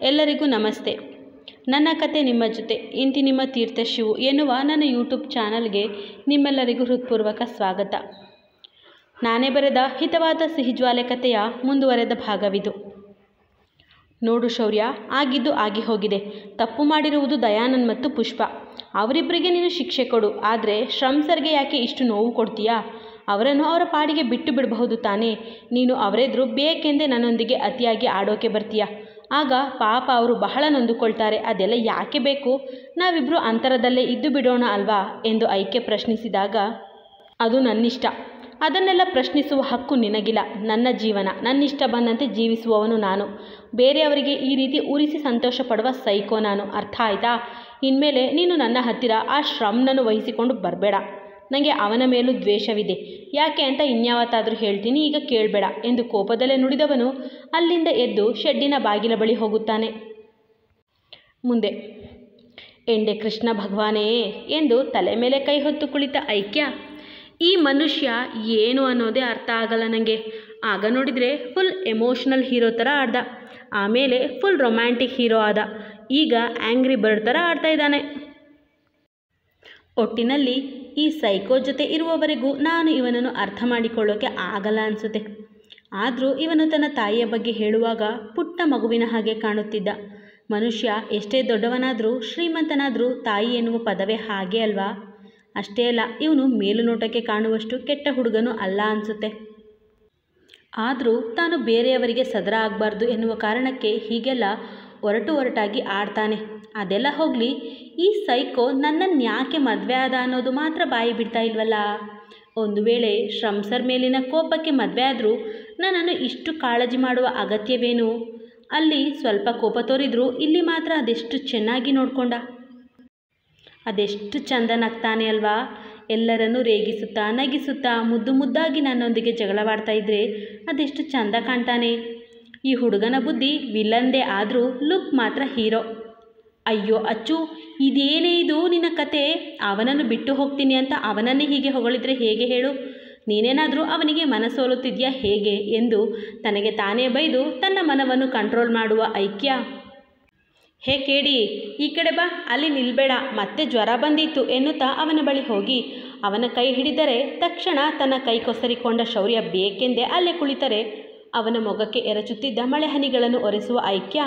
ಎಲ್ಲರಿಗೂ ನಮಸ್ತೆ. ನನ್ನ ಕತೆ ನಿಮ್ಮ ಜೊತೆ ಇಂತಿ ನಿಮ್ಮ ತೀರ್ಥ ಶಿವು ಎನ್ನುವ ನನ್ನ ಯೂಟ್ಯೂಬ್ ಚಾನಲ್ಗೆ ನಿಮ್ಮೆಲ್ಲರಿಗೂ ಹೃತ್ಪೂರ್ವಕ ಸ್ವಾಗತ. ನಾನೇ ಬರೆದ ಹಿತವಾದ ಸಿಹಿಜ್ವಾಲೆ ಕಥೆಯ ಮುಂದುವರೆದ ಭಾಗವಿದು. ನೋಡು ಶೌರ್ಯ, ಆಗಿದ್ದು ಆಗಿ ಹೋಗಿದೆ. ತಪ್ಪು ಮಾಡಿರುವುದು ದಯಾನಂದ್ ಮತ್ತು ಪುಷ್ಪ. ಅವರಿಬ್ಬರಿಗೆ ನೀನು ಶಿಕ್ಷೆ ಕೊಡು. ಆದರೆ ಶ್ರಮ್ಸರ್ಗೆ ಯಾಕೆ ಇಷ್ಟು ನೋವು ಕೊಡ್ತೀಯಾ? ಅವರನ್ನು ಅವರ ಪಾಡಿಗೆ ಬಿಟ್ಟು ಬಿಡಬಹುದು ತಾನೇ. ನೀನು ಅವರೆದುರು ಬೇಕೆಂದೇ ನನ್ನೊಂದಿಗೆ ಅತಿಯಾಗಿ ಆಡೋಕೆ ಬರ್ತೀಯ. ಆಗ ಪಾಪ ಅವರು ಬಹಳ ನೊಂದುಕೊಳ್ತಾರೆ. ಅದೆಲ್ಲ ಯಾಕೆ ಬೇಕು? ನಾವಿಬ್ಬರು ಅಂತರದಲ್ಲೇ ಇದ್ದು ಬಿಡೋಣ ಅಲ್ವಾ ಎಂದು ಐಕ್ಯ ಪ್ರಶ್ನಿಸಿದಾಗ, ಅದು ನನ್ನಿಷ್ಟ. ಅದನ್ನೆಲ್ಲ ಪ್ರಶ್ನಿಸುವ ಹಕ್ಕು ನಿನಗಿಲ್ಲ. ನನ್ನ ಜೀವನ ನನ್ನಿಷ್ಟ ಬಂದಂತೆ ಜೀವಿಸುವವನು ನಾನು. ಬೇರೆಯವರಿಗೆ ಈ ರೀತಿ ಉರಿಸಿ ಸಂತೋಷ ಪಡುವ ಸೈಕೋ ನಾನು. ಅರ್ಥ ಆಯ್ತಾ? ಇನ್ಮೇಲೆ ನೀನು ನನ್ನ ಹತ್ತಿರ ಆ ಶ್ರಮ್ನನ್ನು ವಹಿಸಿಕೊಂಡು ಬರಬೇಡ. ನನಗೆ ಅವನ ಮೇಲೂ ದ್ವೇಷವಿದೆ. ಯಾಕೆ ಅಂತ ಇನ್ಯಾವತ್ತಾದರೂ ಹೇಳ್ತೀನಿ, ಈಗ ಕೇಳಬೇಡ ಎಂದು ಕೋಪದಲ್ಲೇ ನುಡಿದವನು ಅಲ್ಲಿಂದ ಎದ್ದು ಶೆಡ್ಡಿನ ಬಾಗಿಲ ಬಳಿ ಹೋಗುತ್ತಾನೆ. ಮುಂದೆ ಎಂಡೆ ಕೃಷ್ಣ ಭಗವಾನೇ ಎಂದು ತಲೆ ಮೇಲೆ ಕೈ ಹೊತ್ತು ಕುಳಿತ ಐಕ್ಯ, ಈ ಮನುಷ್ಯ ಏನು ಅನ್ನೋದೇ ಅರ್ಥ ಆಗಲ್ಲ ನನಗೆ. ಆಗ ನೋಡಿದರೆ ಫುಲ್ ಎಮೋಷ್ನಲ್ ಹೀರೋ ಥರ ಆಡ್ದ, ಆಮೇಲೆ ಫುಲ್ ರೊಮ್ಯಾಂಟಿಕ್ ಹೀರೋ ಆದ, ಈಗ ಆ್ಯಂಗ್ರಿ ಬರ್ಡ್ ಥರ ಆಡ್ತಾ ಇದ್ದಾನೆ. ಒಟ್ಟಿನಲ್ಲಿ ಈ ಸೈಕೋ ಜೊತೆ ಇರುವವರೆಗೂ ನಾನು ಇವನನ್ನು ಅರ್ಥ ಮಾಡಿಕೊಳ್ಳೋಕೆ ಆಗಲ್ಲ ಅನಿಸುತ್ತೆ. ಆದರೂ ಇವನು ತನ್ನ ತಾಯಿಯ ಬಗ್ಗೆ ಹೇಳುವಾಗ ಪುಟ್ಟ ಮಗುವಿನ ಹಾಗೆ ಕಾಣುತ್ತಿದ್ದ. ಮನುಷ್ಯ ಎಷ್ಟೇ ದೊಡ್ಡವನಾದರೂ ಶ್ರೀಮಂತನಾದರೂ ತಾಯಿ ಎನ್ನುವ ಪದವೇ ಹಾಗೆ ಅಲ್ವಾ? ಅಷ್ಟೇ ಅಲ್ಲ, ಇವನು ಮೇಲುನೋಟಕ್ಕೆ ಕಾಣುವಷ್ಟು ಕೆಟ್ಟ ಹುಡುಗನೂ ಅಲ್ಲ ಅನಿಸುತ್ತೆ. ಆದರೂ ತಾನು ಬೇರೆಯವರಿಗೆ ಸದರ ಆಗಬಾರ್ದು ಎನ್ನುವ ಕಾರಣಕ್ಕೆ ಹೀಗೆಲ್ಲ ಒರಟಾಗಿ ಆಡ್ತಾನೆ. ಅದೆಲ್ಲ ಹೋಗಲಿ, ಈ ಸೈಕೋ ನನ್ನನ್ನು ಯಾಕೆ ಮದುವೆ ಆದ ಅನ್ನೋದು ಮಾತ್ರ ಬಾಯಿ ಬಿಡ್ತಾ ಇಲ್ವಲ್ಲ. ಒಂದು ವೇಳೆ ಶ್ರಮ್ಸರ್ ಮೇಲಿನ ಕೋಪಕ್ಕೆ ಮದುವೆ ಆದರೂ ನನ್ನನ್ನು ಇಷ್ಟು ಕಾಳಜಿ ಮಾಡುವ ಅಗತ್ಯವೇನು? ಅಲ್ಲಿ ಸ್ವಲ್ಪ ಕೋಪ ತೋರಿದ್ರು ಇಲ್ಲಿ ಮಾತ್ರ ಅದೆಷ್ಟು ಚೆನ್ನಾಗಿ ನೋಡಿಕೊಂಡ. ಅದೆಷ್ಟು ಚಂದ ನಗ್ತಾನೆ ಅಲ್ವಾ? ಎಲ್ಲರನ್ನೂ ರೇಗಿಸುತ್ತಾ ನಗಿಸುತ್ತಾ ಮುದ್ದಾಗಿ ನನ್ನೊಂದಿಗೆ ಜಗಳವಾಡ್ತಾ ಇದ್ದರೆ ಅದೆಷ್ಟು ಚಂದ ಕಾಣ್ತಾನೆ. ಈ ಹುಡುಗನ ಬುದ್ಧಿ ವಿಲನ್ದೇ ಆದರೂ ಲುಕ್ ಮಾತ್ರ ಹೀರೋ. ಅಯ್ಯೋ ಅಚ್ಚು, ಇದೇನೇ ಇದು ನಿನ್ನ ಕತೆ? ಅವನನ್ನು ಬಿಟ್ಟು ಹೋಗ್ತೀನಿ ಅಂತ ಅವನನ್ನೇ ಹೀಗೆ ಹೊಗಳಿದ್ರೆ ಹೇಗೆ ಹೇಳು? ನೀನೇನಾದರೂ ಅವನಿಗೆ ಮನಸೋಲುತ್ತಿದ್ಯಾ ಹೇಗೆ ಎಂದು ತನಗೆ ತಾನೇ ಬೈದು ತನ್ನ ಮನವನ್ನು ಕಂಟ್ರೋಲ್ ಮಾಡುವ ಐಕ್ಯ, ಹೇ ಕೇಡಿ, ಈ ಕಡೆ ಬಾ, ಅಲ್ಲಿ ನಿಲ್ಬೇಡ, ಮತ್ತೆ ಜ್ವರ ಬಂದಿತ್ತು ಎನ್ನುತ್ತಾ ಅವನ ಬಳಿ ಹೋಗಿ ಅವನ ಕೈ ಹಿಡಿದರೆ ತಕ್ಷಣ ತನ್ನ ಕೈ ಕೊಸರಿಕೊಂಡ ಶೌರ್ಯ ಬೇಕೆಂದೇ ಅಲ್ಲೇ ಕುಳಿತರೆ ಅವನ ಮೊಗಕ್ಕೆ ಎರಚುತ್ತಿದ್ದ ಮಳೆ ಹನಿಗಳನ್ನು ಒರೆಸುವ ಐಕ್ಯ,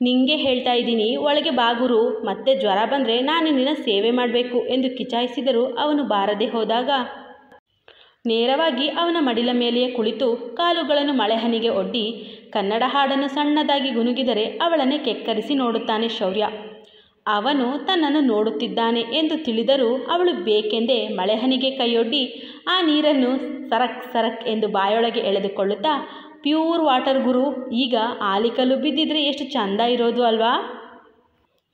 ನಿಂಗೆ ಹೇಳ್ತಾ ಇದ್ದೀನಿ, ಒಳಗೆ ಬಾಗುರು, ಮತ್ತೆ ಜ್ವರ ಬಂದರೆ ನಾನು ನಿನ್ನ ಸೇವೆ ಮಾಡಬೇಕು ಎಂದು ಕಿಚಾಯಿಸಿದರೂ ಅವನು ಬಾರದೆ ಹೋದಾಗ ನೇರವಾಗಿ ಅವನ ಮಡಿಲ ಮೇಲೆಯೇ ಕುಳಿತು ಕಾಲುಗಳನ್ನು ಮಳೆಹನಿಗೆ ಒಡ್ಡಿ ಕನ್ನಡ ಹಾಡನ್ನು ಸಣ್ಣದಾಗಿ ಗುನುಗಿದರೆ ಅವಳನ್ನೇ ಕೆಕ್ಕರಿಸಿ ನೋಡುತ್ತಾನೆ ಶೌರ್ಯ. ಅವನು ತನ್ನನ್ನು ನೋಡುತ್ತಿದ್ದಾನೆ ಎಂದು ತಿಳಿದರೂ ಅವಳು ಬೇಕೆಂದೇ ಮಳೆಹನಿಗೆ ಕೈಯೊಡ್ಡಿ ಆ ನೀರನ್ನು ಸರಕ್ ಎಂದು ಬಾಯೊಳಗೆ ಎಳೆದುಕೊಳ್ಳುತ್ತಾ, ಪ್ಯೂರ್ ವಾಟರ್ ಗುರು, ಈಗ ಆಲಿಕಲ್ಲು ಬಿದ್ದಿದ್ರೆ ಎಷ್ಟು ಚಂದ ಇರೋದು ಅಲ್ವಾ?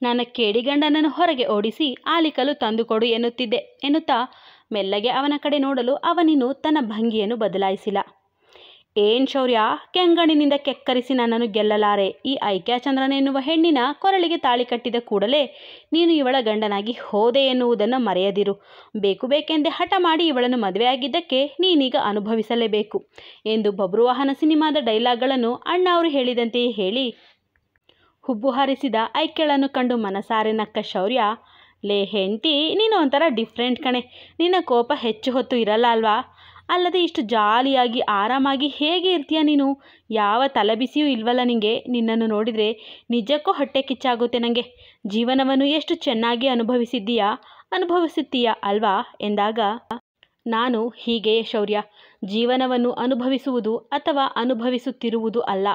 ನನ್ನ ಕೇಡಿಗಂಡನನ್ನು ಹೊರಗೆ ಓಡಿಸಿ ಆಲಿಕಲ್ಲು ತಂದುಕೊಡು ಎನ್ನುತ್ತಾ ಮೆಲ್ಲಗೆ ಅವನ ಕಡೆ ನೋಡಲು ಅವನಿನ್ನು ತನ್ನ ಭಂಗಿಯನ್ನು ಬದಲಾಯಿಸಿಲ್ಲ. ಏನ್ ಶೌರ್ಯ, ಕೆಂಗಣ್ಣಿನಿಂದ ಕೆಕ್ಕರಿಸಿ ನನ್ನನ್ನು ಗೆಲ್ಲಲಾರೆ. ಈ ಐಕ್ಯಚಂದ್ರನ ಎನ್ನುವ ಹೆಣ್ಣಿನ ಕೊರಳಿಗೆ ತಾಳಿ ಕಟ್ಟಿದ ಕೂಡಲೇ ನೀನು ಇವಳ ಗಂಡನಾಗಿ ಹೋದೆ ಎನ್ನುವುದನ್ನು ಮರೆಯದಿರು. ಬೇಕೆಂದೇ ಹಠ ಮಾಡಿ ಇವಳನ್ನು ಮದುವೆಯಾಗಿದ್ದಕ್ಕೆ ನೀನೀಗ ಅನುಭವಿಸಲೇಬೇಕು ಎಂದು ಬಬ್ರುವಾಹನ ಸಿನಿಮಾದ ಡೈಲಾಗ್ಗಳನ್ನು ಅಣ್ಣ ಅವರು ಹೇಳಿದಂತೆಯೇ ಹೇಳಿ ಹುಬ್ಬು ಹಾರಿಸಿದ ಐಕ್ಯಳನ್ನು ಕಂಡು ಮನಸಾರೆ ನಕ್ಕ ಶೌರ್ಯ, ಲೇ ಹೆಂಡತಿ, ನೀನು ಒಂಥರ ಡಿಫ್ರೆಂಟ್ ಕಣೆ. ನಿನ್ನ ಕೋಪ ಹೆಚ್ಚು ಹೊತ್ತು ಇರಲ್ಲ ಅಲ್ವಾ? ಅಲ್ಲದೆ ಇಷ್ಟು ಜಾಲಿಯಾಗಿ ಆರಾಮಾಗಿ ಹೇಗೆ ಇರ್ತೀಯ ನೀನು? ಯಾವ ತಲೆಬಿಸಿಯೂ ಇಲ್ವಲ್ಲ ನಿಂಗೆ? ನಿನ್ನನ್ನು ನೋಡಿದರೆ ನಿಜಕ್ಕೂ ಹೊಟ್ಟೆ ಕಿಚ್ಚಾಗುತ್ತೆ ನನಗೆ. ಜೀವನವನ್ನು ಎಷ್ಟು ಚೆನ್ನಾಗಿ ಅನುಭವಿಸುತ್ತೀಯ ಅಲ್ವಾ ಎಂದಾಗ, ನಾನು ಹೀಗೆ ಶೌರ್ಯ, ಜೀವನವನ್ನು ಅನುಭವಿಸುವುದು ಅಥವಾ ಅನುಭವಿಸುತ್ತಿರುವುದು ಅಲ್ಲ,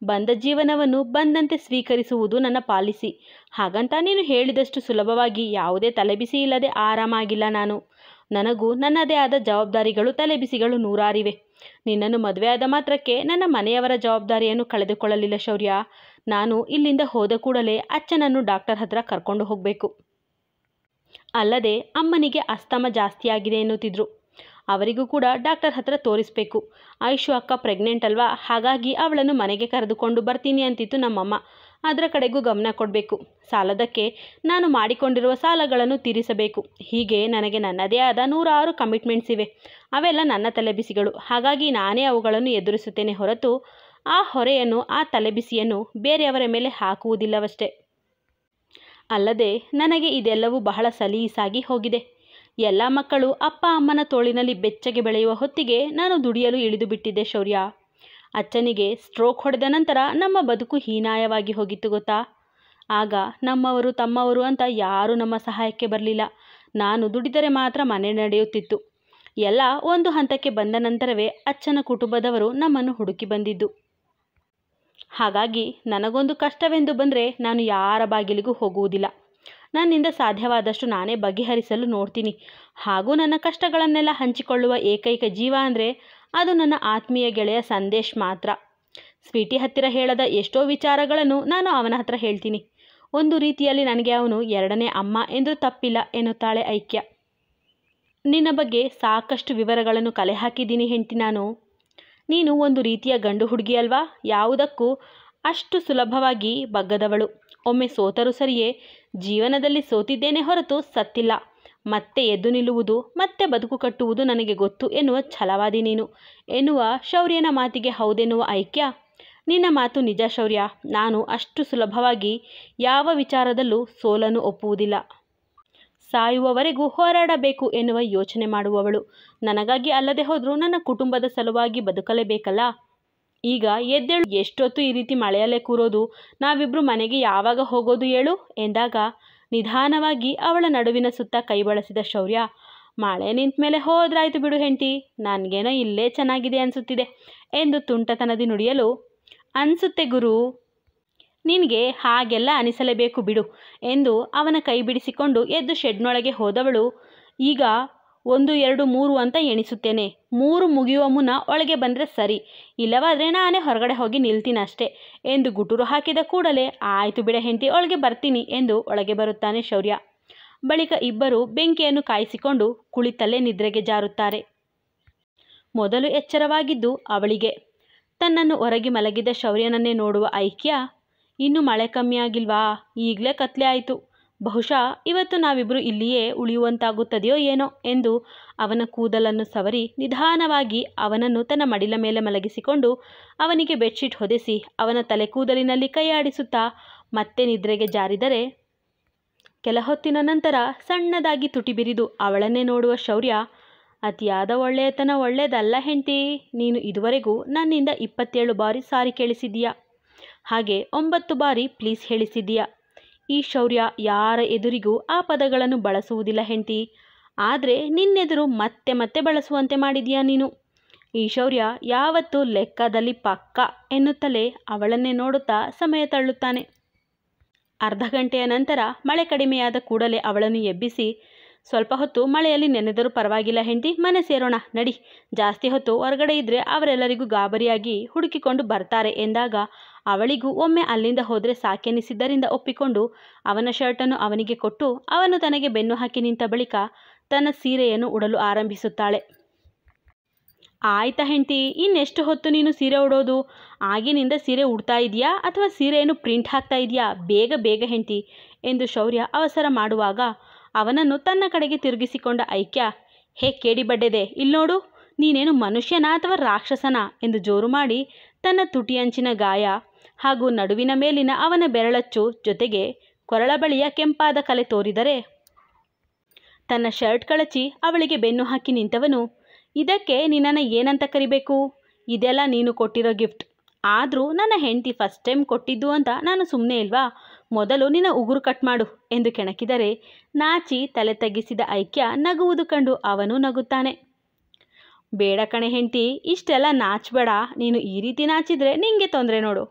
ಬಂದ ಜೀವನವನ್ನು ಬಂದಂತೆ ಸ್ವೀಕರಿಸುವುದು ನನ್ನ ಪಾಲಿಸಿ. ಹಾಗಂತ ನೀನು ಹೇಳಿದಷ್ಟು ಸುಲಭವಾಗಿ ಯಾವುದೇ ತಲೆಬಿಸಿ ಇಲ್ಲದೆ ಆರಾಮಾಗಿಲ್ಲ ನಾನು. ನನಗೂ ನನ್ನದೇ ಆದ ಜವಾಬ್ದಾರಿಗಳು, ತಲೆಬಿಸಿಗಳು ನೂರಾರಿವೆ. ನಿನ್ನನ್ನು ಮದುವೆಯಾದ ಮಾತ್ರಕ್ಕೆ ನನ್ನ ಮನೆಯವರ ಜವಾಬ್ದಾರಿಯನ್ನು ಕಳೆದುಕೊಳ್ಳಲಿಲ್ಲ ಶೌರ್ಯ. ನಾನು ಇಲ್ಲಿಂದ ಹೋದ ಕೂಡಲೇ ಅಚ್ಚನನ್ನು ಡಾಕ್ಟರ್ ಹತ್ರ ಕರ್ಕೊಂಡು ಹೋಗಬೇಕು. ಅಲ್ಲದೆ ಅಮ್ಮನಿಗೆ ಅಸ್ತಮ ಜಾಸ್ತಿಯಾಗಿದೆ ಎನ್ನುತ್ತಿದ್ರು. ಅವರಿಗೂ ಕೂಡ ಡಾಕ್ಟರ್ ಹತ್ರ ತೋರಿಸಬೇಕು. ಐಶು ಅಕ್ಕ ಪ್ರೆಗ್ನೆಂಟ್ ಅಲ್ವಾ, ಹಾಗಾಗಿ ಅವಳನ್ನು ಮನೆಗೆ ಕರೆದುಕೊಂಡು ಬರ್ತೀನಿ ಅಂತಿತ್ತು ನಮ್ಮಮ್ಮ. ಅದರ ಕಡೆಗೂ ಗಮನ ಕೊಡಬೇಕು. ಸಾಲದಕ್ಕೆ ನಾನು ಮಾಡಿಕೊಂಡಿರುವ ಸಾಲಗಳನ್ನು ತೀರಿಸಬೇಕು. ಹೀಗೆ ನನಗೆ ನನ್ನದೇ ಆದ 106 ಕಮಿಟ್ಮೆಂಟ್ಸ್ ಇವೆ. ಅವೆಲ್ಲ ನನ್ನ ತಲೆಬಿಸಿಗಳು. ಹಾಗಾಗಿ ನಾನೇ ಅವುಗಳನ್ನು ಎದುರಿಸುತ್ತೇನೆ ಹೊರತು ಆ ಹೊರೆಯನ್ನು, ಆ ತಲೆಬಿಸಿಯನ್ನು ಬೇರೆಯವರ ಮೇಲೆ ಹಾಕುವುದಿಲ್ಲವಷ್ಟೇ. ಅಲ್ಲದೆ ನನಗೆ ಇದೆಲ್ಲವೂ ಬಹಳ ಸಲೀಸಾಗಿ ಹೋಗಿದೆ. ಎಲ್ಲ ಮಕ್ಕಳು ಅಪ್ಪ ಅಮ್ಮನ ತೋಳಿನಲ್ಲಿ ಬೆಚ್ಚಗೆ ಬೆಳೆಯುವ ಹೊತ್ತಿಗೆ ನಾನು ದುಡಿಯಲು ಇಳಿದು ಬಿಟ್ಟಿದ್ದೆ ಶೌರ್ಯ. ಅಚ್ಚನಿಗೆ ಸ್ಟ್ರೋಕ್ ಹೊಡೆದ ನಂತರ ನಮ್ಮ ಬದುಕು ಹೀನಾಯವಾಗಿ ಹೋಗಿತ್ತು ಗೊತ್ತಾ. ಆಗ ನಮ್ಮವರು ತಮ್ಮವರು ಅಂತ ಯಾರೂ ನಮ್ಮ ಸಹಾಯಕ್ಕೆ ಬರಲಿಲ್ಲ. ನಾನು ದುಡಿದರೆ ಮಾತ್ರ ಮನೆ ನಡೆಯುತ್ತಿತ್ತು. ಎಲ್ಲ ಒಂದು ಹಂತಕ್ಕೆ ಬಂದ ನಂತರವೇ ಅಚ್ಚನ ಕುಟುಂಬದವರು ನಮ್ಮನ್ನು ಹುಡುಕಿ ಬಂದಿದ್ದು. ಹಾಗಾಗಿ ನನಗೊಂದು ಕಷ್ಟವೆಂದು ಬಂದರೆ ನಾನು ಯಾರ ಬಾಗಿಲಿಗೂ ಹೋಗುವುದಿಲ್ಲ. ನನ್ನಿಂದ ಸಾಧ್ಯವಾದಷ್ಟು ನಾನೇ ಬಗೆಹರಿಸಲು ನೋಡ್ತೀನಿ. ಹಾಗೂ ನನ್ನ ಕಷ್ಟಗಳನ್ನೆಲ್ಲ ಹಂಚಿಕೊಳ್ಳುವ ಏಕೈಕ ಜೀವ ಅಂದರೆ ಅದು ನನ್ನ ಆತ್ಮೀಯ ಗೆಳೆಯ ಸಂದೇಶ್ ಮಾತ್ರ. ಸ್ವೀಟಿ ಹತ್ತಿರ ಹೇಳದ ಎಷ್ಟೋ ವಿಚಾರಗಳನ್ನು ನಾನು ಅವನ ಹತ್ರ ಹೇಳ್ತೀನಿ. ಒಂದು ರೀತಿಯಲ್ಲಿ ನನಗೆ ಅವನು ಎರಡನೇ ಅಮ್ಮ ಎಂದು ತಪ್ಪಿಲ್ಲ ಎನ್ನುತ್ತಾಳೆ ಐಕ್ಯ. ನಿನ್ನ ಬಗ್ಗೆ ಸಾಕಷ್ಟು ವಿವರಗಳನ್ನು ಕಲೆ ಹಾಕಿದ್ದೀನಿ ಹೆಂಡತಿ ನಾನು. ನೀನು ಒಂದು ರೀತಿಯ ಗಂಡು ಹುಡುಗಿ ಅಲ್ವಾ. ಯಾವುದಕ್ಕೂ ಅಷ್ಟು ಸುಲಭವಾಗಿ ಬಗ್ಗದವಳು. ಒಮ್ಮೆ ಸೋತರೂ ಸರಿಯೇ, ಜೀವನದಲ್ಲಿ ಸೋತಿದ್ದೇನೆ ಹೊರತು ಸತ್ತಿಲ್ಲ. ಮತ್ತೆ ಎದ್ದು ನಿಲ್ಲುವುದು, ಮತ್ತೆ ಬದುಕು ಕಟ್ಟುವುದು ನನಗೆ ಗೊತ್ತು ಎನ್ನುವ ಛಲವಾದಿ ನೀನು ಎನ್ನುವ ಶೌರ್ಯನ ಮಾತಿಗೆ ಹೌದೆನ್ನುವ ಐಕ್ಯ. ನಿನ್ನ ಮಾತು ನಿಜ ಶೌರ್ಯ. ನಾನು ಅಷ್ಟು ಸುಲಭವಾಗಿ ಯಾವ ವಿಚಾರದಲ್ಲೂ ಸೋಲನ್ನು ಒಪ್ಪುವುದಿಲ್ಲ. ಸಾಯುವವರೆಗೂ ಹೋರಾಡಬೇಕು ಎನ್ನುವ ಯೋಚನೆ ಮಾಡುವವಳು. ನನಗಾಗಿ ಅಲ್ಲದೆ ಹೋದರೂ ನನ್ನ ಕುಟುಂಬದ ಸಲುವಾಗಿ ಬದುಕಲೇಬೇಕಲ್ಲ. ಈಗ ಎದ್ದೇಳು, ಎಷ್ಟೊತ್ತು ಈ ರೀತಿ ಮಳೆಯಲ್ಲೇ ಕೂರೋದು, ನಾವಿಬ್ಬರು ಮನೆಗೆ ಯಾವಾಗ ಹೋಗೋದು ಹೇಳು ಎಂದಾಗ ನಿಧಾನವಾಗಿ ಅವಳ ನಡುವಿನ ಸುತ್ತ ಕೈ ಬಳಸಿದ ಶೌರ್ಯ, ಮಳೆ ನಿಂತ ಮೇಲೆ ಹೋದ್ರಾಯ್ತು ಬಿಡು ಹೆಂಡತಿ, ನನಗೇನೋ ಇಲ್ಲೇ ಚೆನ್ನಾಗಿದೆ ಅನಿಸುತ್ತಿದೆ ಎಂದು ತುಂಟತನದಿ ನುಡಿಯಲು, ಅನಿಸುತ್ತೆ ಗುರು, ನಿನಗೆ ಹಾಗೆಲ್ಲ ಅನಿಸಲೇಬೇಕು ಬಿಡು ಎಂದು ಅವನ ಕೈ ಬಿಡಿಸಿಕೊಂಡು ಎದ್ದು ಶೆಡ್ನೊಳಗೆ ಹೋದವಳು, ಈಗ 1 2 3 ಅಂತ ಎಣಿಸುತ್ತೇನೆ. 3 ಮುಗಿಯುವ ಮುನ್ನ ಒಳಗೆ ಬಂದರೆ ಸರಿ, ಇಲ್ಲವಾದರೆ ನಾನೇ ಹೊರಗಡೆ ಹೋಗಿ ನಿಲ್ತೀನಷ್ಟೇ ಎಂದು ಗುಟುರು ಹಾಕಿದ ಕೂಡಲೇ, ಆಯಿತು ಬಿಡ ಹೆಂಡತಿ, ಒಳಗೆ ಬರ್ತೀನಿ ಎಂದು ಒಳಗೆ ಬರುತ್ತಾನೆ ಶೌರ್ಯ. ಬಳಿಕ ಇಬ್ಬರು ಬೆಂಕಿಯನ್ನು ಕಾಯಿಸಿಕೊಂಡು ಕುಳಿತಲ್ಲೇ ನಿದ್ರೆಗೆ ಜಾರುತ್ತಾರೆ. ಮೊದಲು ಎಚ್ಚರವಾಗಿದ್ದು ಅವಳಿಗೆ. ತನ್ನನ್ನು ಹೊರಗೆ ಮಲಗಿದ ಶೌರ್ಯನನ್ನೇ ನೋಡುವ ಐಕ್ಯ, ಇನ್ನೂ ಮಳೆ ಕಮ್ಮಿಯಾಗಿಲ್ವಾ, ಈಗಲೇ ಕತ್ಲೆ ಆಯಿತು, ಬಹುಶಃ ಇವತ್ತು ನಾವಿಬ್ಬರು ಇಲ್ಲಿಯೇ ಉಳಿಯುವಂತಾಗುತ್ತದೆಯೋ ಏನೋ ಎಂದು ಅವನ ಕೂದಲನ್ನು ಸವರಿ ನಿಧಾನವಾಗಿ ಅವನನ್ನು ತನ್ನ ಮಡಿಲ ಮೇಲೆ ಮಲಗಿಸಿಕೊಂಡು ಅವನಿಗೆ ಬೆಡ್ಶೀಟ್ ಹೊದೆಸಿ ಅವನ ತಲೆ ಕೂದಲಿನಲ್ಲಿ ಕೈಯಾಡಿಸುತ್ತಾ ಮತ್ತೆ ನಿದ್ರೆಗೆ ಜಾರಿದರೆ, ಕೆಲ ಹೊತ್ತಿನ ನಂತರ ಸಣ್ಣದಾಗಿ ತುಟಿ ಬಿರಿದು ಅವಳನ್ನೇ ನೋಡುವ ಶೌರ್ಯ, ಅತಿಯಾದ ಒಳ್ಳೆಯತನ ಒಳ್ಳೆಯದಲ್ಲ ಹೆಂಡತಿ, ನೀನು ಇದುವರೆಗೂ ನನ್ನಿಂದ 27 ಬಾರಿ ಸಾರಿ ಕೇಳಿಸಿದ್ದೀಯಾ, ಹಾಗೆ 9 ಬಾರಿ ಪ್ಲೀಸ್ ಹೇಳಿಸಿದ್ದೀಯಾ. ಈ ಶೌರ್ಯ ಯಾರ ಎದುರಿಗೂ ಆ ಪದಗಳನ್ನು ಬಳಸುವುದಿಲ್ಲ ಹೆಂಡತಿ, ಆದರೆ ನಿನ್ನೆದುರು ಮತ್ತೆ ಮತ್ತೆ ಬಳಸುವಂತೆ ಮಾಡಿದೀಯಾ ನೀನು. ಈ ಶೌರ್ಯ ಯಾವತ್ತೂ ಲೆಕ್ಕದಲ್ಲಿ ಪಕ್ಕ ಎನ್ನುತ್ತಲೇ ಅವಳನ್ನೇ ನೋಡುತ್ತಾ ಸಮಯ ತಳ್ಳುತ್ತಾನೆ. ಅರ್ಧ ಗಂಟೆಯ ನಂತರ ಮಳೆ ಕಡಿಮೆಯಾದ ಕೂಡಲೇ ಅವಳನ್ನು ಎಬ್ಬಿಸಿ, ಸ್ವಲ್ಪ ಹೊತ್ತು ಮಳೆಯಲ್ಲಿ ನೆನೆದರೂ ಪರವಾಗಿಲ್ಲ ಹೆಂಡತಿ, ಮನೆ ಸೇರೋಣ ನಡಿ, ಜಾಸ್ತಿ ಹೊತ್ತು ಹೊರಗಡೆ ಇದ್ದರೆ ಅವರೆಲ್ಲರಿಗೂ ಗಾಬರಿಯಾಗಿ ಹುಡುಕಿಕೊಂಡು ಬರ್ತಾರೆ ಎಂದಾಗ ಅವಳಿಗೂ ಒಮ್ಮೆ ಅಲ್ಲಿಂದ ಹೋದರೆ ಸಾಕೆನಿಸಿದ್ದರಿಂದ ಒಪ್ಪಿಕೊಂಡು ಅವನ ಶರ್ಟನ್ನು ಅವನಿಗೆ ಕೊಟ್ಟು ಅವನು ತನಗೆ ಬೆನ್ನು ಹಾಕಿ ನಿಂತ ಬಳಿಕ ತನ್ನ ಸೀರೆಯನ್ನು ಉಡಲು ಆರಂಭಿಸುತ್ತಾಳೆ. ಆಯ್ತಾ ಹೆಂಡತಿ, ಇನ್ನೆಷ್ಟು ಹೊತ್ತು ನೀನು ಸೀರೆ ಉಡೋದು, ಆಗಿನಿಂದ ಸೀರೆ ಉಡ್ತಾ ಇದೆಯಾ ಅಥವಾ ಸೀರೆಯನ್ನು ಪ್ರಿಂಟ್ ಹಾಕ್ತಾ ಇದೆಯಾ, ಬೇಗ ಬೇಗ ಹೆಂಡತಿ ಎಂದು ಶೌರ್ಯ ಅವಸರ ಮಾಡುವಾಗ ಅವನನ್ನು ತನ್ನ ಕಡೆಗೆ ತಿರುಗಿಸಿಕೊಂಡ ಐಕ್ಯ, ಹೇ ಕೇಡಿ ಬಡ್ಡೆದೆ, ಇಲ್ಲಿ ನೋಡು, ನೀನೇನು ಮನುಷ್ಯನಾ ಅಥವಾ ರಾಕ್ಷಸನಾ ಎಂದು ಜೋರು ಮಾಡಿ ತನ್ನ ತುಟಿಯಂಚಿನ ಗಾಯ ಹಾಗೂ ನಡುವಿನ ಮೇಲಿನ ಅವನ ಬೆರಳಚ್ಚು ಜೊತೆಗೆ ಕೊರಳ ಬಳಿಯ ಕೆಂಪಾದ ಕಲೆ ತೋರಿದರೆ, ತನ್ನ ಶರ್ಟ್ ಕಳಚಿ ಅವಳಿಗೆ ಬೆನ್ನು ಹಾಕಿ ನಿಂತವನು, ಇದಕ್ಕೆ ನಿನ್ನನ್ನು ಏನಂತ ಕರಿಬೇಕು, ಇದೆಲ್ಲ ನೀನು ಕೊಟ್ಟಿರೋ ಗಿಫ್ಟ್, ಆದರೂ ನನ್ನ ಹೆಂಡತಿ ಫಸ್ಟ್ ಟೈಮ್ ಕೊಟ್ಟಿದ್ದು ಅಂತ ನಾನು ಸುಮ್ಮನೆ ಇಲ್ವಾ, ಮೊದಲು ನಿನ್ನ ಉಗುರು ಕಟ್ ಮಾಡು ಎಂದು ಕೆಣಕಿದರೆ ನಾಚಿ ತಲೆ ತಗ್ಗಿಸಿದ ಐಕ್ಯ ನಗುವುದು ಕಂಡು ಅವನು ನಗುತ್ತಾನೆ. ಬೇಡ ಕಣೆ ಹೆಂಡತಿ, ಇಷ್ಟೆಲ್ಲ ನಾಚಬೇಡ, ನೀನು ಈ ರೀತಿ ನಾಚಿದರೆ ನಿಂಗೆ ತೊಂದರೆ ನೋಡು.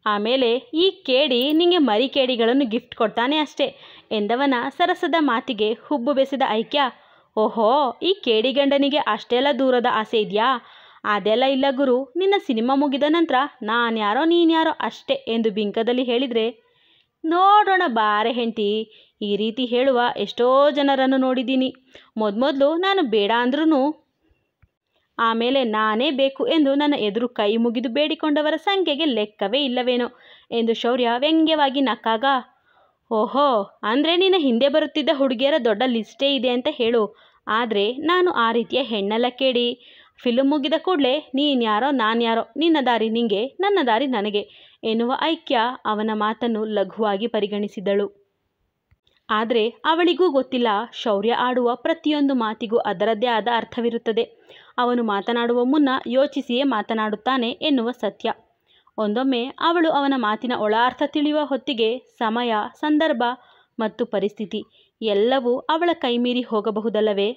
ಆಮೇಲೆ ಈ ಕೇಡಿ ನಿಂಗೆ ಮರಿ ಕೇಡಿಗಳನ್ನು ಗಿಫ್ಟ್ ಕೊಡ್ತಾನೆ ಅಷ್ಟೇ ಎಂದವನ ಸರಸದ ಮಾತಿಗೆ ಹುಬ್ಬು ಬೆಸೆದ ಐಕ್ಯ, ಓಹೋ, ಈ ಕೇಡಿ ಗಂಡನಿಗೆ ಅಷ್ಟೆಲ್ಲ ದೂರದ ಆಸೆ ಇದೆಯಾ, ಅದೆಲ್ಲ ಇಲ್ಲ ಗುರು, ನಿನ್ನ ಸಿನಿಮಾ ಮುಗಿದ ನಂತರ ನಾನ್ಯಾರೋ ನೀನ್ಯಾರೋ ಅಷ್ಟೇ ಎಂದು ಬಿಂಕದಲ್ಲಿ ಹೇಳಿದರೆ, ನೋಡೋಣ ಬಾರೆ ಹೆಂಡತಿ, ಈ ರೀತಿ ಹೇಳುವ ಎಷ್ಟೋ ಜನರನ್ನು ನೋಡಿದ್ದೀನಿ, ಮೊದಲು ನಾನು ಬೇಡ ಅಂದ್ರೂ ಆಮೇಲೆ ನಾನೇ ಬೇಕು ಎಂದು ನನ್ನ ಎದುರು ಕೈ ಮುಗಿದು ಬೇಡಿಕೊಂಡವರ ಸಂಖ್ಯೆಗೆ ಲೆಕ್ಕವೇ ಇಲ್ಲವೇನೋ ಎಂದು ಶೌರ್ಯ ವ್ಯಂಗ್ಯವಾಗಿ ನಕ್ಕಾಗ, ಓಹೋ, ಅಂದರೆ ನಿನ್ನ ಹಿಂದೆ ಬರುತ್ತಿದ್ದ ಹುಡುಗಿಯರ ದೊಡ್ಡ ಲಿಸ್ಟೇ ಇದೆ ಅಂತ ಹೇಳು, ಆದರೆ ನಾನು ಆ ರೀತಿಯ ಹೆಣ್ಣಲ್ಲ ಕೇಳಿ, ಫಿಲ್ಮ್ ಮುಗಿದ ಕೂಡಲೇ ನೀನ್ಯಾರೋ ನಾನ್ಯಾರೋ, ನಿನ್ನ ದಾರಿ ನಿಂಗೆ ನನ್ನ ದಾರಿ ನನಗೆ ಎನ್ನುವ ಐಕ್ಯ ಅವನ ಮಾತನ್ನು ಲಘುವಾಗಿ ಪರಿಗಣಿಸಿದಳು. ಆದರೆ ಅವಳಿಗೂ ಗೊತ್ತಿಲ್ಲ, ಶೌರ್ಯ ಆಡುವ ಪ್ರತಿಯೊಂದು ಮಾತಿಗೂ ಅದರದ್ದೇ ಆದ ಅರ್ಥವಿರುತ್ತದೆ. ಅವನು ಮಾತನಾಡುವ ಮುನ್ನ ಯೋಚಿಸಿಯೇ ಮಾತನಾಡುತ್ತಾನೆ ಎನ್ನುವ ಸತ್ಯ. ಒಂದೊಮ್ಮೆ ಅವಳು ಅವನ ಮಾತಿನ ಒಳ ಅರ್ಥ ತಿಳಿಯುವ ಹೊತ್ತಿಗೆ ಸಮಯ, ಸಂದರ್ಭ ಮತ್ತು ಪರಿಸ್ಥಿತಿ ಎಲ್ಲವೂ ಅವಳ ಕೈಮೀರಿ ಹೋಗಬಹುದಲ್ಲವೇ?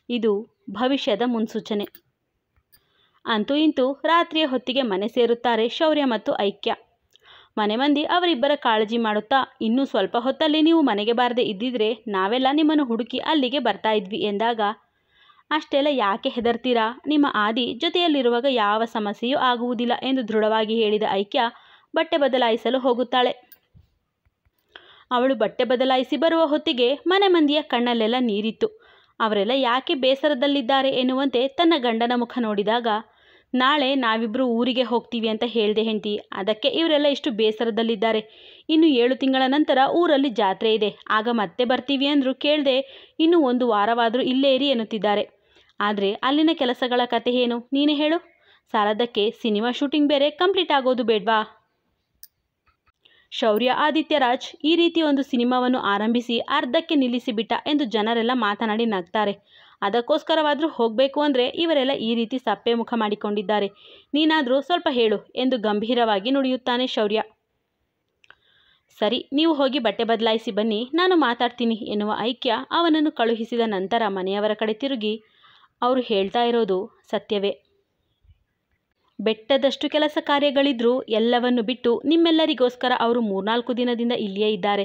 ಇದು ಭವಿಷ್ಯದ ಮುನ್ಸೂಚನೆ. ಅಂತೂ ಇಂತೂ ರಾತ್ರಿಯ ಹೊತ್ತಿಗೆ ಮನೆ ಸೇರುತ್ತಾರೆ ಶೌರ್ಯ ಮತ್ತು ಐಕ್ಯ. ಮನೆ ಮಂದಿ ಅವರಿಬ್ಬರ ಕಾಳಜಿ ಮಾಡುತ್ತಾ, ಇನ್ನೂ ಸ್ವಲ್ಪ ಹೊತ್ತಲ್ಲಿ ನೀವು ಮನೆಗೆ ಬಾರದೆ ಇದ್ದಿದ್ರೆ ನಾವೆಲ್ಲ ನಿಮ್ಮನ್ನು ಹುಡುಕಿ ಅಲ್ಲಿಗೆ ಬರ್ತಾ ಇದ್ವಿ ಎಂದಾಗ, ಅಷ್ಟೆಲ್ಲ ಯಾಕೆ ಹೆದರ್ತೀರಾ, ನಿಮ್ಮ ಆದಿ ಜೊತೆಯಲ್ಲಿರುವಾಗ ಯಾವ ಸಮಸ್ಯೆಯೂ ಆಗುವುದಿಲ್ಲ ಎಂದು ದೃಢವಾಗಿ ಹೇಳಿದ ಐಕ್ಯ ಬಟ್ಟೆ ಬದಲಾಯಿಸಲು ಹೋಗುತ್ತಾಳೆ. ಅವಳು ಬಟ್ಟೆ ಬದಲಾಯಿಸಿ ಬರುವ ಹೊತ್ತಿಗೆ ಮನೆ ಮಂದಿಯ ಕಣ್ಣಲ್ಲೆಲ್ಲ ನೀರಿತ್ತು. ಅವರೆಲ್ಲ ಯಾಕೆ ಬೇಸರದಲ್ಲಿದ್ದಾರೆ ಎನ್ನುವಂತೆ ತನ್ನ ಗಂಡನ ಮುಖ ನೋಡಿದಾಗ, ನಾಳೆ ನಾವಿಬ್ಬರು ಊರಿಗೆ ಹೋಗ್ತೀವಿ ಅಂತ ಹೇಳಿದೆ ಹೆಂಡತಿ, ಅದಕ್ಕೆ ಇವರೆಲ್ಲ ಇಷ್ಟು ಬೇಸರದಲ್ಲಿದ್ದಾರೆ. ಇನ್ನು 7 ತಿಂಗಳ ನಂತರ ಊರಲ್ಲಿ ಜಾತ್ರೆ ಇದೆ, ಆಗ ಮತ್ತೆ ಬರ್ತೀವಿ ಅಂದರೂ ಕೇಳದೆ ಇನ್ನು 1 ವಾರವಾದರೂ ಇಲ್ಲೇ ಇರಿ ಎನ್ನುತ್ತಿದ್ದಾರೆ. ಆದರೆ ಅಲ್ಲಿನ ಕೆಲಸಗಳ ಕತೆ ಏನು ನೀನೇ ಹೇಳು? ಸಾಲದಕ್ಕೆ ಸಿನಿಮಾ ಶೂಟಿಂಗ್ ಬೇರೆ ಕಂಪ್ಲೀಟ್ ಆಗೋದು ಬೇಡ್ವಾ? ಶೌರ್ಯ ಆದಿತ್ಯರಾಜ್ ಈ ರೀತಿ ಒಂದು ಸಿನಿಮಾವನ್ನು ಆರಂಭಿಸಿ ಅರ್ಧಕ್ಕೆ ನಿಲ್ಲಿಸಿಬಿಟ್ಟ ಎಂದು ಜನರೆಲ್ಲ ಮಾತನಾಡಿ ನಗ್ತಾರೆ. ಅದಕ್ಕೋಸ್ಕರವಾದರೂ ಹೋಗಬೇಕು ಅಂದರೆ ಇವರೆಲ್ಲ ಈ ರೀತಿ ಸಪ್ಪೆ ಮುಖ ಮಾಡಿಕೊಂಡಿದ್ದಾರೆ. ನೀನಾದರೂ ಸ್ವಲ್ಪ ಹೇಳು ಎಂದು ಗಂಭೀರವಾಗಿ ನುಡಿಯುತ್ತಾನೆ ಶೌರ್ಯ. ಸರಿ, ನೀವು ಹೋಗಿ ಬಟ್ಟೆ ಬದಲಾಯಿಸಿ ಬನ್ನಿ, ನಾನು ಮಾತಾಡ್ತೀನಿ ಎನ್ನುವ ಐಕ್ಯ ಅವನನ್ನು ಕಳುಹಿಸಿದ ನಂತರ ಮನೆಯವರ ಕಡೆ ತಿರುಗಿ, ಅವರು ಹೇಳ್ತಾ ಇರೋದು ಸತ್ಯವೇ. ಬೆಟ್ಟದಷ್ಟು ಕೆಲಸ ಕಾರ್ಯಗಳಿದ್ರೂ ಎಲ್ಲವನ್ನು ಬಿಟ್ಟು ನಿಮ್ಮೆಲ್ಲರಿಗೋಸ್ಕರ ಅವರು 3-4 ದಿನದಿಂದ ಇಲ್ಲಿಯೇ ಇದ್ದಾರೆ.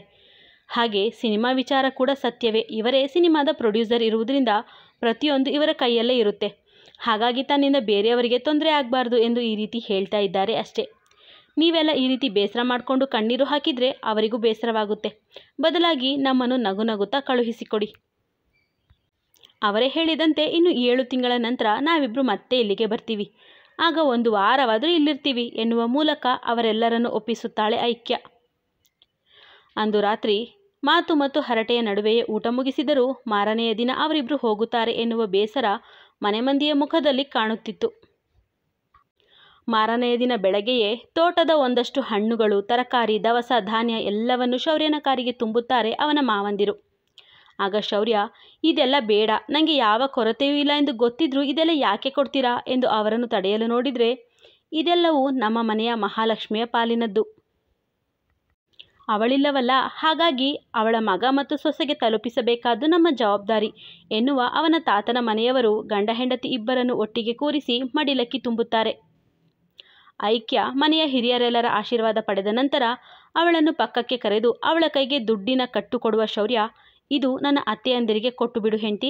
ಹಾಗೆ ಸಿನಿಮಾ ವಿಚಾರ ಕೂಡ ಸತ್ಯವೇ. ಇವರೇ ಸಿನಿಮಾದ ಪ್ರೊಡ್ಯೂಸರ್ ಇರುವುದರಿಂದ ಪ್ರತಿಯೊಂದು ಇವರ ಕೈಯಲ್ಲೇ ಇರುತ್ತೆ. ಹಾಗಾಗಿ ತನ್ನಿಂದ ಬೇರೆಯವರಿಗೆ ತೊಂದರೆ ಆಗಬಾರ್ದು ಎಂದು ಈ ರೀತಿ ಹೇಳ್ತಾ ಇದ್ದಾರೆ ಅಷ್ಟೇ. ನೀವೆಲ್ಲ ಈ ರೀತಿ ಬೇಸರ ಮಾಡಿಕೊಂಡು ಕಣ್ಣೀರು ಹಾಕಿದರೆ ಅವರಿಗೂ ಬೇಸರವಾಗುತ್ತೆ. ಬದಲಾಗಿ ನಮ್ಮನ್ನು ನಗು ನಗುತ್ತಾ ಕಳುಹಿಸಿಕೊಡಿ. ಅವರೇ ಹೇಳಿದಂತೆ ಇನ್ನು 7 ತಿಂಗಳ ನಂತರ ನಾವಿಬ್ಬರು ಮತ್ತೆ ಇಲ್ಲಿಗೆ ಬರ್ತೀವಿ, ಆಗ 1 ವಾರವಾದರೂ ಇಲ್ಲಿರ್ತೀವಿ ಎನ್ನುವ ಮೂಲಕ ಅವರೆಲ್ಲರನ್ನು ಒಪ್ಪಿಸುತ್ತಾಳೆ ಐಕ್ಯ. ಅಂದು ರಾತ್ರಿ ಮಾತು ಮತ್ತು ಹರಟೆಯ ನಡುವೆಯೇ ಊಟ ಮುಗಿಸಿದರೂ ಮಾರನೆಯ ದಿನ ಅವರಿಬ್ಬರು ಹೋಗುತ್ತಾರೆ ಎನ್ನುವ ಬೇಸರ ಮನೆ ಮಂದಿಯ ಮುಖದಲ್ಲಿ ಕಾಣುತ್ತಿತ್ತು. ಮಾರನೆಯ ದಿನ ಬೆಳಗ್ಗೆಯೇ ತೋಟದ ಒಂದಷ್ಟು ಹಣ್ಣುಗಳು, ತರಕಾರಿ, ದವಸ ಧಾನ್ಯ ಎಲ್ಲವನ್ನು ಶೌರ್ಯನ ಕಾರಿಗೆ ತುಂಬುತ್ತಾರೆ ಅವನ ಮಾವಂದಿರು. ಆಗ ಶೌರ್ಯ, ಇದೆಲ್ಲ ಬೇಡ, ನನಗೆ ಯಾವ ಕೊರತೆಯೂ ಇಲ್ಲ ಎಂದು ಗೊತ್ತಿದ್ರೂ ಇದೆಲ್ಲ ಯಾಕೆ ಕೊಡ್ತೀರಾ ಎಂದು ಅವರನ್ನು ತಡೆಯಲು ನೋಡಿದರೆ, ಇದೆಲ್ಲವೂ ನಮ್ಮ ಮನೆಯ ಮಹಾಲಕ್ಷ್ಮಿಯ ಪಾಲಿನದ್ದು. ಅವಳಿಲ್ಲವಲ್ಲ, ಹಾಗಾಗಿ ಅವಳ ಮಗ ಮತ್ತು ಸೊಸೆಗೆ ತಲುಪಿಸಬೇಕಾದ್ದು ನಮ್ಮ ಜವಾಬ್ದಾರಿ ಎನ್ನುವ ಅವನ ತಾತನ ಮನೆಯವರು ಗಂಡ ಹೆಂಡತಿ ಇಬ್ಬರನ್ನು ಒಟ್ಟಿಗೆ ಕೂರಿಸಿ ಮಡಿಲಕ್ಕಿ ತುಂಬುತ್ತಾರೆ. ಐಕ್ಯ ಮನೆಯ ಹಿರಿಯರೆಲ್ಲರ ಆಶೀರ್ವಾದ ಪಡೆದ ನಂತರ ಅವಳನ್ನು ಪಕ್ಕಕ್ಕೆ ಕರೆದು ಅವಳ ಕೈಗೆ ದುಡ್ಡಿನ ಕಟ್ಟು ಕೊಡುವ ಶೌರ್ಯ, ಇದು ನನ್ನ ಅತ್ತೆಯಂದಿರಿಗೆ ಕೊಟ್ಟು ಬಿಡು ಹೆಂಡತಿ.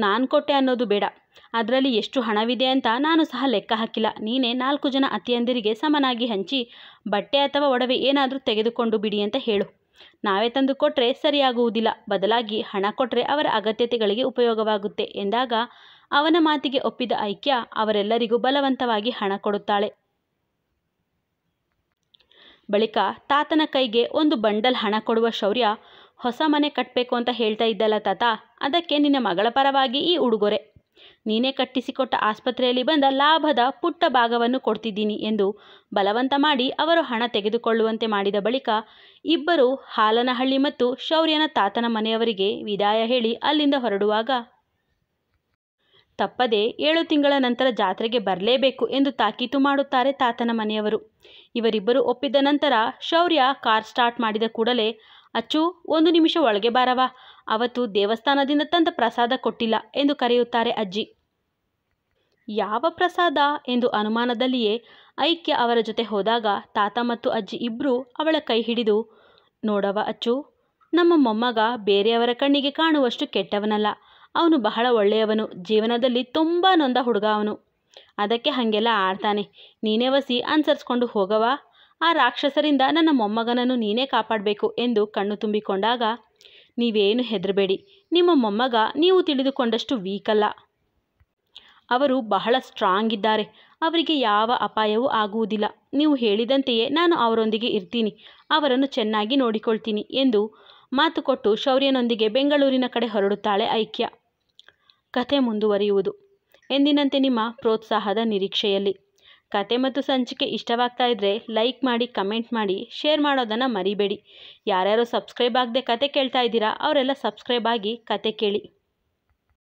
ನಾನು ಕೊಟ್ಟೆ ಅನ್ನೋದು ಬೇಡ, ಅದರಲ್ಲಿ ಎಷ್ಟು ಹಣವಿದೆ ಅಂತ ನಾನು ಸಹ ಲೆಕ್ಕ ಹಾಕಿಲ್ಲ. ನೀನೇ 4 ಜನ ಅತ್ತೆಯಂದಿರಿಗೆ ಸಮನಾಗಿ ಹಂಚಿ ಬಟ್ಟೆ ಅಥವಾ ಒಡವೆ ಏನಾದರೂ ತೆಗೆದುಕೊಂಡು ಬಿಡಿ ಅಂತ ಹೇಳು. ನಾವೇ ತಂದು ಕೊಟ್ಟರೆ ಸರಿಯಾಗುವುದಿಲ್ಲ, ಬದಲಾಗಿ ಹಣ ಕೊಟ್ಟರೆ ಅವರ ಅಗತ್ಯತೆಗಳಿಗೆ ಉಪಯೋಗವಾಗುತ್ತೆ ಎಂದಾಗ ಅವನ ಮಾತಿಗೆ ಒಪ್ಪಿದ ಐಕ್ಯ ಅವರೆಲ್ಲರಿಗೂ ಬಲವಂತವಾಗಿ ಹಣ ಕೊಡುತ್ತಾಳೆ. ಬಳಿಕ ತಾತನ ಕೈಗೆ ಒಂದು ಬಂಡಲ್ ಹಣ ಕೊಡುವ ಶೌರ್ಯ, ಹೊಸ ಮನೆ ಕಟ್ಟಬೇಕು ಅಂತ ಹೇಳ್ತಾ ಇದ್ದಲ್ಲ ತಾತ, ಅದಕ್ಕೆ ನಿನ್ನ ಮಗಳ ಪರವಾಗಿ ಈ ಉಡುಗೊರೆ. ನೀನೇ ಕಟ್ಟಿಸಿಕೊಟ್ಟ ಆಸ್ಪತ್ರೆಯಲ್ಲಿ ಬಂದ ಲಾಭದ ಪುಟ್ಟ ಭಾಗವನ್ನು ಕೊಡ್ತಿದ್ದೀನಿ ಎಂದು ಬಲವಂತ ಮಾಡಿ ಅವರು ಹಣ ತೆಗೆದುಕೊಳ್ಳುವಂತೆ ಮಾಡಿದ ಬಳಿಕ ಇಬ್ಬರು ಹಾಲನಹಳ್ಳಿ ಮತ್ತು ಶೌರ್ಯನ ತಾತನ ಮನೆಯವರಿಗೆ ವಿದಾಯ ಹೇಳಿ ಅಲ್ಲಿಂದ ಹೊರಡುವಾಗ, ತಪ್ಪದೆ 7 ತಿಂಗಳ ನಂತರ ಜಾತ್ರೆಗೆ ಬರಲೇಬೇಕು ಎಂದು ತಾಕೀತು ಮಾಡುತ್ತಾರೆ ತಾತನ ಮನೆಯವರು. ಇವರಿಬ್ಬರು ಒಪ್ಪಿದ ನಂತರ ಶೌರ್ಯ ಕಾರ್ ಸ್ಟಾರ್ಟ್ ಮಾಡಿದ ಕೂಡಲೇ, ಅಚ್ಚು 1 ನಿಮಿಷ ಒಳಗೆ ಬಾರವಾ, ಅವತ್ತು ದೇವಸ್ಥಾನದಿಂದ ತಂದ ಪ್ರಸಾದ ಕೊಟ್ಟಿಲ್ಲ ಎಂದು ಕರೆಯುತ್ತಾರೆ ಅಜ್ಜಿ. ಯಾವ ಪ್ರಸಾದ ಎಂದು ಅನುಮಾನದಲ್ಲಿಯೇ ಐಕ್ಯ ಅವರ ಜೊತೆ ಹೋದಾಗ ತಾತ ಮತ್ತು ಅಜ್ಜಿ ಇಬ್ಬರೂ ಅವಳ ಕೈ ಹಿಡಿದು, ನೋಡವ ಅಚ್ಚು, ನಮ್ಮ ಮೊಮ್ಮಗ ಬೇರೆಯವರ ಕಣ್ಣಿಗೆ ಕಾಣುವಷ್ಟು ಕೆಟ್ಟವನಲ್ಲ, ಅವನು ಬಹಳ ಒಳ್ಳೆಯವನು, ಜೀವನದಲ್ಲಿ ತುಂಬ ನೊಂದ ಹುಡುಗ ಅವನು, ಅದಕ್ಕೆ ಹಾಗೆಲ್ಲ ಆಡ್ತಾನೆ. ನೀನೇ ವಸಿ ಅನುಸರಿಸ್ಕೊಂಡು ಹೋಗವಾ, ಆ ರಾಕ್ಷಸರಿಂದ ನನ್ನ ಮೊಮ್ಮಗನನ್ನು ನೀನೇ ಕಾಪಾಡಬೇಕು ಎಂದು ಕಣ್ಣು ತುಂಬಿಕೊಂಡಾಗ, ನೀವೇನು ಹೆದರಬೇಡಿ, ನಿಮ್ಮ ಮೊಮ್ಮಗ ನೀವು ತಿಳಿದುಕೊಂಡಷ್ಟು ವೀಕಲ್ಲ, ಅವರು ಬಹಳ ಸ್ಟ್ರಾಂಗ್ ಇದ್ದಾರೆ, ಅವರಿಗೆ ಯಾವ ಅಪಾಯವೂ ಆಗುವುದಿಲ್ಲ. ನೀವು ಹೇಳಿದಂತೆಯೇ ನಾನು ಅವರೊಂದಿಗೆ ಇರ್ತೀನಿ, ಅವರನ್ನು ಚೆನ್ನಾಗಿ ನೋಡಿಕೊಳ್ತೀನಿ ಎಂದು ಮಾತು ಕೊಟ್ಟು ಶೌರ್ಯನೊಂದಿಗೆ ಬೆಂಗಳೂರಿನ ಕಡೆ ಹೊರಡುತ್ತಾಳೆ ಐಕ್ಯ. ಕಥೆ ಮುಂದುವರಿಯುವುದು. ಎಂದಿನಂತೆ ನಿಮ್ಮ ಪ್ರೋತ್ಸಾಹದ ನಿರೀಕ್ಷೆಯಲ್ಲಿ. ಕತೆ ಮತ್ತು ಸಂಚಿಕೆ ಇಷ್ಟವಾಗ್ತಾ ಇದ್ದರೆ ಲೈಕ್ ಮಾಡಿ, ಕಮೆಂಟ್ ಮಾಡಿ, ಶೇರ್ ಮಾಡೋದನ್ನು ಮರಿಬೇಡಿ. ಯಾರ್ಯಾರು ಸಬ್ಸ್ಕ್ರೈಬ್ ಆಗದೆ ಕತೆ ಕೇಳ್ತಾ ಇದ್ದೀರಾ ಅವರೆಲ್ಲ ಸಬ್ಸ್ಕ್ರೈಬ್ ಆಗಿ ಕತೆ ಕೇಳಿ.